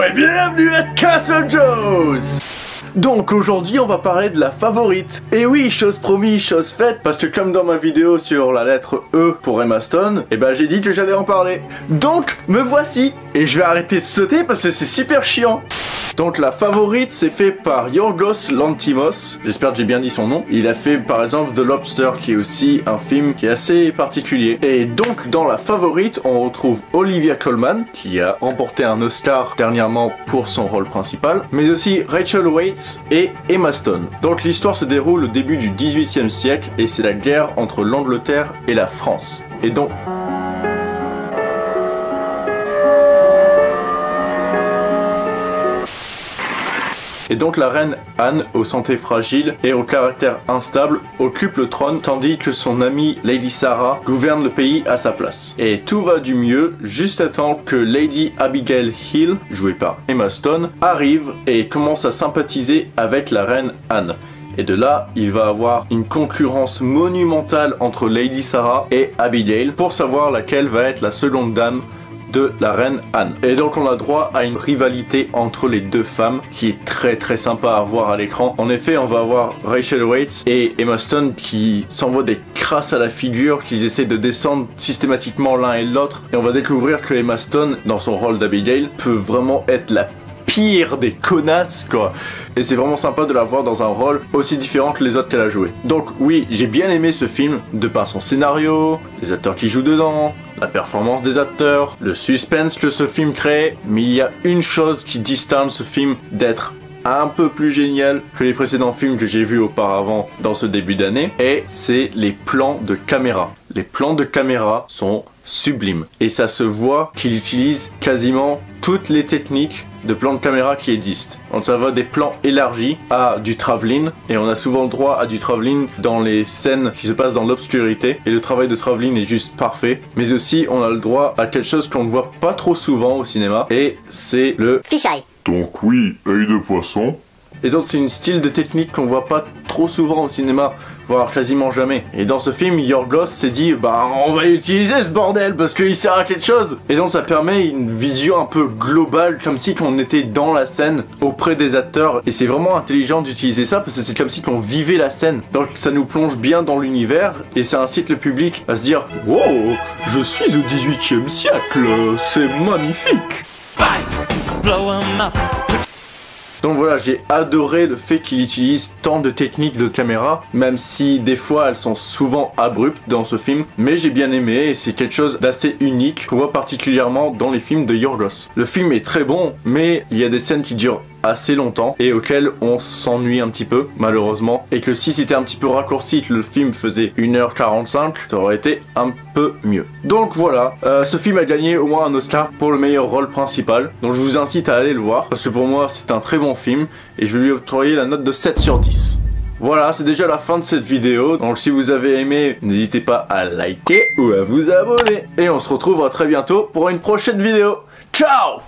et bienvenue à Castle Joes. Donc aujourd'hui on va parler de la favorite. Et oui, chose promise, chose faite, parce que comme dans ma vidéo sur la lettre E pour Emma Stone, j'ai dit que j'allais en parler. Donc me voici. Et je vais arrêter de sauter parce que c'est super chiant. Donc la favorite, c'est fait par Yorgos Lanthimos, j'espère que j'ai bien dit son nom. Il a fait par exemple The Lobster, qui est aussi un film qui est assez particulier. Et donc dans la favorite, on retrouve Olivia Colman, qui a remporté un Oscar dernièrement pour son rôle principal, mais aussi Rachel Weisz et Emma Stone. Donc l'histoire se déroule au début du XVIIIe siècle, et c'est la guerre entre l'Angleterre et la France. Et donc... Et donc la reine Anne, aux santé fragile et au caractère instable, occupe le trône tandis que son amie Lady Sarah gouverne le pays à sa place. Et tout va du mieux juste à temps que Lady Abigail Hill, jouée par Emma Stone, arrive et commence à sympathiser avec la reine Anne. Et de là, il va avoir une concurrence monumentale entre Lady Sarah et Abigail pour savoir laquelle va être la seconde dame de la reine Anne. Et donc on a droit à une rivalité entre les deux femmes qui est très sympa à voir à l'écran. En effet, on va avoir Rachel Weisz et Emma Stone qui s'envoient des crasses à la figure, qu'ils essaient de descendre systématiquement l'un et l'autre. Et on va découvrir que Emma Stone, dans son rôle d'Abigail, peut vraiment être la pire des connasses quoi. Et c'est vraiment sympa de la voir dans un rôle aussi différent que les autres qu'elle a joué. Donc oui, j'ai bien aimé ce film de par son scénario, les acteurs qui jouent dedans, la performance des acteurs, le suspense que ce film crée, mais il y a une chose qui distingue ce film d'être un peu plus génial que les précédents films que j'ai vus auparavant dans ce début d'année, et c'est les plans de caméra. Les plans de caméra sont sublimes, et ça se voit qu'il utilise quasiment toutes les techniques de plans de caméra qui existent. Donc ça va des plans élargis à du travelling, et on a souvent le droit à du travelling dans les scènes qui se passent dans l'obscurité, et le travail de travelling est juste parfait. Mais aussi on a le droit à quelque chose qu'on ne voit pas trop souvent au cinéma, et c'est le fisheye. Donc oui, œil de poisson. Et donc c'est une style de technique qu'on voit pas trop souvent au cinéma, voire quasiment jamais. Et dans ce film, Yorgos s'est dit on va utiliser ce bordel parce qu'il sert à quelque chose. Et donc ça permet une vision un peu globale, comme si on était dans la scène auprès des acteurs. Et c'est vraiment intelligent d'utiliser ça parce que c'est comme si on vivait la scène. Donc ça nous plonge bien dans l'univers et ça incite le public à se dire wow, je suis au 18e siècle, c'est magnifique. Donc voilà, j'ai adoré le fait qu'il utilise tant de techniques de caméra, même si des fois elles sont souvent abruptes dans ce film, mais j'ai bien aimé et c'est quelque chose d'assez unique qu'on voit particulièrement dans les films de Yorgos. Le film est très bon, mais il y a des scènes qui durent assez longtemps et auxquelles on s'ennuie un petit peu malheureusement, et que si c'était un petit peu raccourci, que le film faisait 1h45, ça aurait été un peu mieux. Donc voilà, ce film a gagné au moins un Oscar pour le meilleur rôle principal, donc je vous incite à aller le voir parce que pour moi c'est un très bon film et je vais lui octroyer la note de 7 sur 10. Voilà, c'est déjà la fin de cette vidéo, donc si vous avez aimé, n'hésitez pas à liker ou à vous abonner, et on se retrouve très bientôt pour une prochaine vidéo. Ciao!